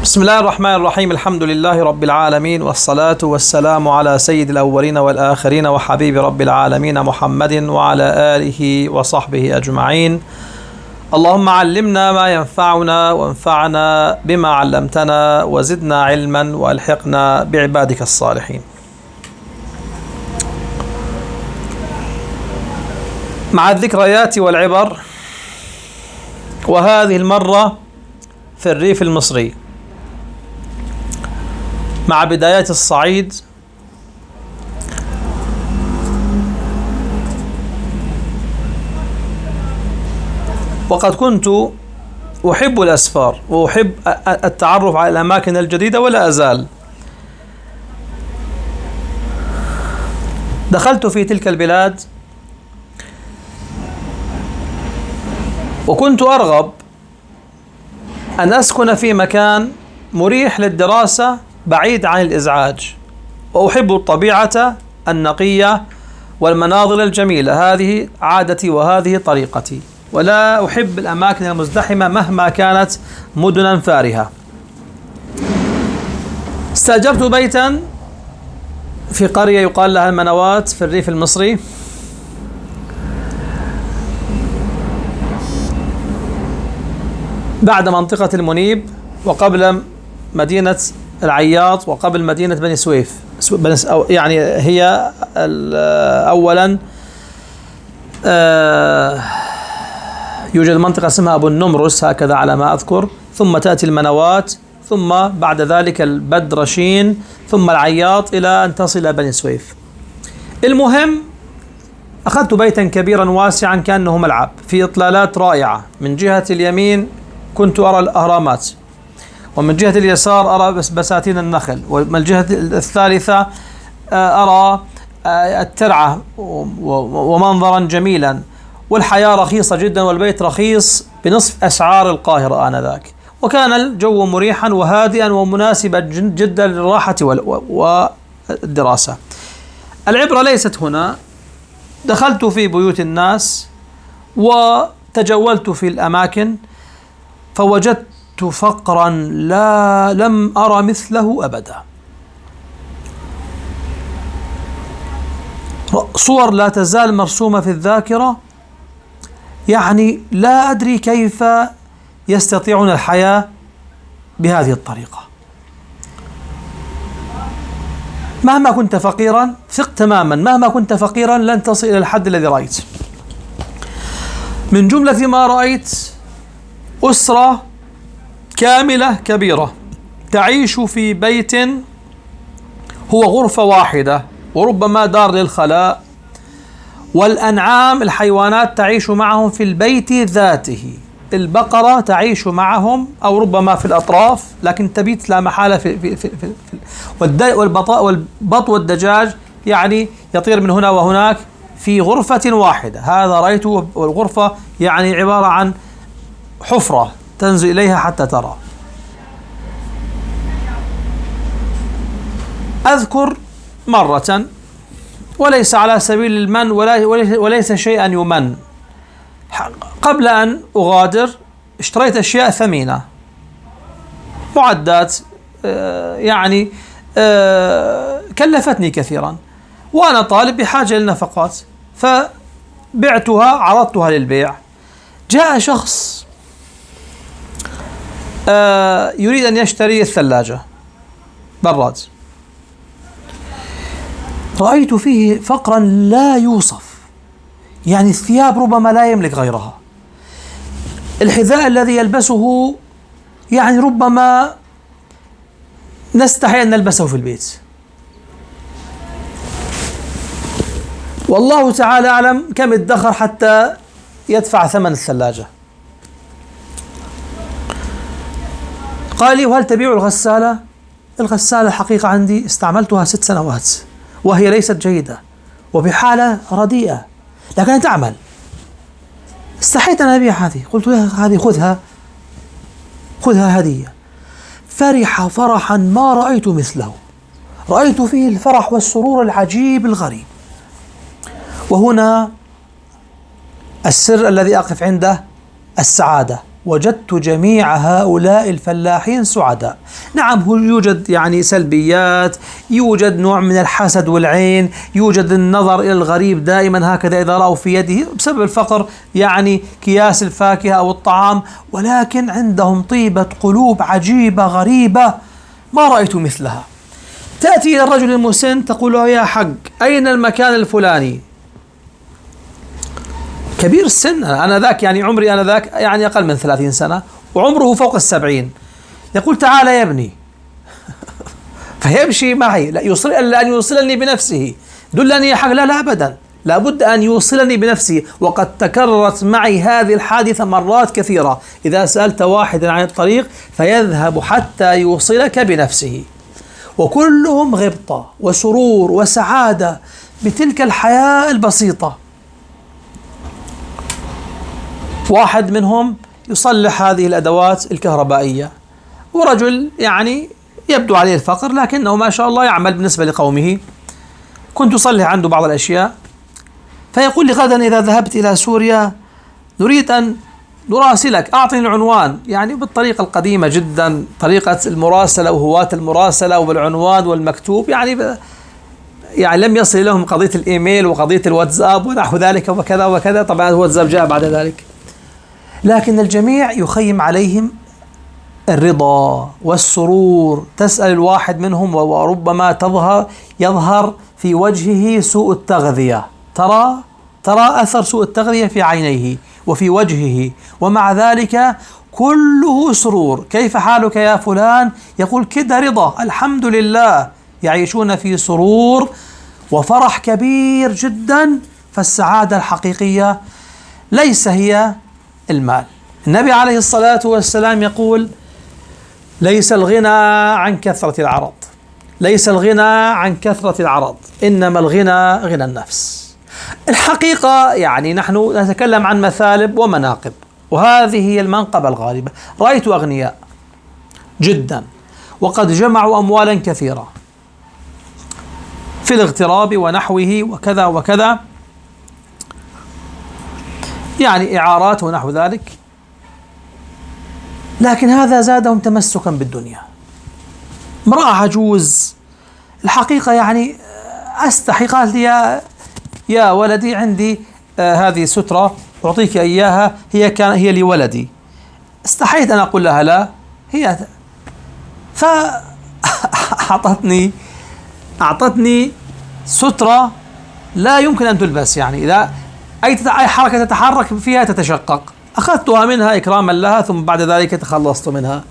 بسم الله الرحمن الرحيم. الحمد لله رب العالمين، والصلاة والسلام على سيد الأولين والآخرين وحبيب رب العالمين محمد وعلى آله وصحبه أجمعين. اللهم علمنا ما ينفعنا وانفعنا بما علمتنا وزدنا علما وألحقنا بعبادك الصالحين. مع الذكريات والعبر، وهذه المرة في الريف المصري مع بدايات الصعيد. وقد كنت أحب الأسفار وأحب التعرف على الأماكن الجديدة ولا أزال. دخلت في تلك البلاد وكنت أرغب أن أسكن في مكان مريح للدراسة بعيد عن الإزعاج، وأحب الطبيعة النقية والمناظر الجميلة. هذه عادتي وهذه طريقتي، ولا أحب الأماكن المزدحمة مهما كانت مدنا فارهة. استأجرت بيتا في قرية يقال لها المنوات في الريف المصري. بعد منطقة المنيب، وقبل مدينة العياط، وقبل مدينة بني سويف. يعني هي أولا يوجد منطقة اسمها أبو النمرس هكذا على ما أذكر، ثم تأتي المنوات، ثم بعد ذلك البدرشين، ثم العياط، إلى أن تصل إلى بني سويف. المهم، أخذت بيتا كبيرا واسعا كأنه ملعب، في إطلالات رائعة. من جهة اليمين كنت أرى الأهرامات، ومن جهة اليسار أرى بساتين النخل، ومن الجهة الثالثة أرى الترعة ومنظرا جميلا، والحياة رخيصة جدا، والبيت رخيص بنصف أسعار القاهرة آنذاك. وكان الجو مريحا وهادئا ومناسبا جدا للراحة والدراسة. العبرة ليست هنا. دخلت في بيوت الناس وتجولت في الأماكن، فوجدت فقرا لم أرى مثله أبدا. صور لا تزال مرسومة في الذاكرة، يعني لا أدري كيف يستطيعون الحياة بهذه الطريقة. مهما كنت فقيرا، ثق تماما، مهما كنت فقيرا لن تصل إلى الحد الذي رأيت. من جملة ما رأيت أسرة كاملة كبيرة تعيش في بيت هو غرفة واحدة، وربما دار للخلاء، والأنعام الحيوانات تعيش معهم في البيت ذاته. البقرة تعيش معهم أو ربما في الأطراف، لكن تبيت لا محالة والبط والدجاج يعني يطير من هنا وهناك في غرفة واحدة. هذا رأيته، والغرفة يعني عبارة عن حفرة تنزل إليها حتى ترى. أذكر مرة، وليس على سبيل المن وليس شيئا يمن، قبل أن أغادر اشتريت أشياء ثمينة، معدات يعني كلفتني كثيرا، وأنا طالب بحاجة للنفقات، فبعتها، عرضتها للبيع. جاء شخص يريد أن يشتري الثلاجة، براد. رأيت فيه فقرا لا يوصف، يعني الثياب ربما لا يملك غيرها، الحذاء الذي يلبسه يعني ربما نستحي أن نلبسه في البيت. والله تعالى أعلم كم ادخر حتى يدفع ثمن الثلاجة. قال لي: وهل تبيع الغسالة؟ الغسالة الحقيقة عندي استعملتها 6 سنوات، وهي ليست جيدة وبحالة رديئة، لكنها تعمل. استحيت أن أبيع هذه، قلت له: هذه خذها هدية. فرح فرحا ما رأيت مثله، رأيت فيه الفرح والسرور العجيب الغريب. وهنا السر الذي أقف عنده: السعادة. وجدت جميع هؤلاء الفلاحين سعداء. نعم يوجد يعني سلبيات، يوجد نوع من الحسد والعين، يوجد النظر إلى الغريب دائما هكذا إذا رأوا في يده بسبب الفقر يعني كياس الفاكهة أو الطعام، ولكن عندهم طيبة قلوب عجيبة غريبة ما رأيت مثلها. تأتي إلى الرجل المسن تقول له يا حق أين المكان الفلاني؟ كبير السن، أنا ذاك يعني عمري أنا ذاك يعني أقل من 30 سنة وعمره فوق 70. يقول تعال يا ابني فيمشي معي، لا يوصل إلا أن يوصلني بنفسه. دلني يا حق، لا لا أبدا، لابد أن يوصلني بنفسه. وقد تكررت معي هذه الحادثة مرات كثيرة. إذا سألت واحدا عن الطريق فيذهب حتى يوصلك بنفسه. وكلهم غبطة وسرور وسعادة بتلك الحياة البسيطة. واحد منهم يصلح هذه الأدوات الكهربائية، ورجل يعني يبدو عليه الفقر لكنه ما شاء الله يعمل بالنسبة لقومه. كنت أصلح عنده بعض الأشياء، فيقول لي غدا إذا ذهبت إلى سوريا نريد أن نراسلك، أعطني العنوان. يعني بالطريقة القديمة جدا، طريقة المراسلة وهواة المراسلة وبالعنوان والمكتوب، يعني لم يصل لهم قضية الإيميل وقضية الواتساب ونحو ذلك وكذا وكذا. طبعا الواتساب جاء بعد ذلك، لكن الجميع يخيم عليهم الرضا والسرور. تسأل الواحد منهم وربما يظهر في وجهه سوء التغذية، ترى أثر سوء التغذية في عينيه وفي وجهه، ومع ذلك كله سرور. كيف حالك يا فلان؟ يقول كده رضا الحمد لله. يعيشون في سرور وفرح كبير جدا. فالسعادة الحقيقية ليس هي المال. النبي عليه الصلاة والسلام يقول ليس الغنى عن كثرة العرض، ليس الغنى عن كثرة العرض، إنما الغنى غنى النفس. الحقيقة يعني نحن نتكلم عن مثالب ومناقب، وهذه هي المنقبة الغالبة. رأيت أغنياء جدا وقد جمعوا أموالا كثيرة في الاغتراب ونحوه وكذا وكذا، يعني إعارات ونحو ذلك، لكن هذا زادهم تمسكا بالدنيا. امرأة عجوز الحقيقة يعني أستحي، قالت لي يا ولدي عندي هذه سترة أعطيك إياها، هي لولدي. استحيت أن أقول لها لا، هي أعطتني سترة لا يمكن أن تلبس، يعني إذا أي حركة تتحرك فيها تتشقق. أخذتها منها إكراما لها، ثم بعد ذلك تخلصت منها.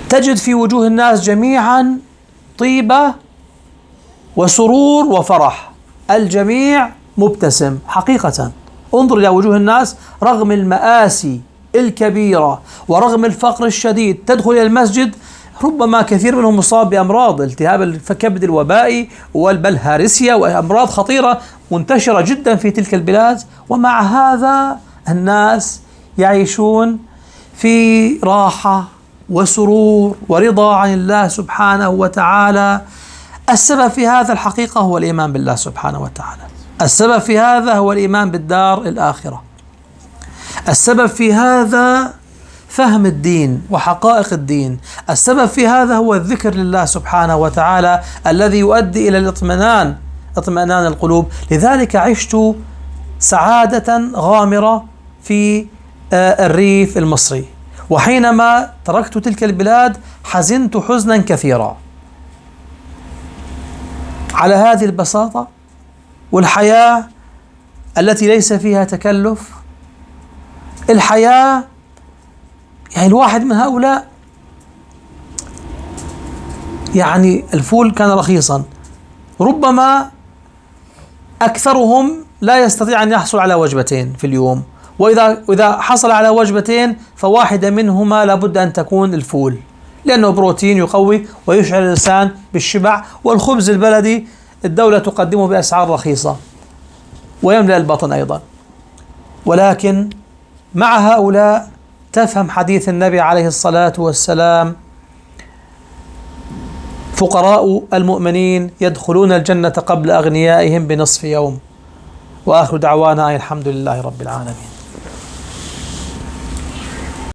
تجد في وجوه الناس جميعا طيبة وسرور وفرح، الجميع مبتسم حقيقة. انظر إلى وجوه الناس رغم المآسي الكبيرة ورغم الفقر الشديد. تدخل إلى المسجد ربما كثير منهم مصاب بأمراض التهاب الكبد الوبائي والبلهارسيا وأمراض خطيرة منتشرة جدا في تلك البلاد، ومع هذا الناس يعيشون في راحة وسرور ورضا عن الله سبحانه وتعالى. السبب في هذا الحقيقة هو الإيمان بالله سبحانه وتعالى. السبب في هذا هو الإيمان بالدار الآخرة. السبب في هذا فهم الدين وحقائق الدين. السبب في هذا هو الذكر لله سبحانه وتعالى الذي يؤدي إلى اطمئنان القلوب. لذلك عشت سعادة غامرة في الريف المصري، وحينما تركت تلك البلاد حزنت حزنا كثيرا على هذه البساطة والحياة التي ليس فيها تكلف. الحياة يعني الواحد من هؤلاء يعني الفول كان رخيصا، ربما أكثرهم لا يستطيع أن يحصل على وجبتين في اليوم، وإذا حصل على وجبتين فواحدة منهما لابد أن تكون الفول، لأنه بروتين يقوي ويشعر الإنسان بالشبع. والخبز البلدي الدولة تقدمه بأسعار رخيصة ويملأ البطن أيضا. ولكن مع هؤلاء تفهم حديث النبي عليه الصلاة والسلام: فقراء المؤمنين يدخلون الجنة قبل أغنيائهم بنصف يوم، وآخر دعوانا الحمد لله رب العالمين.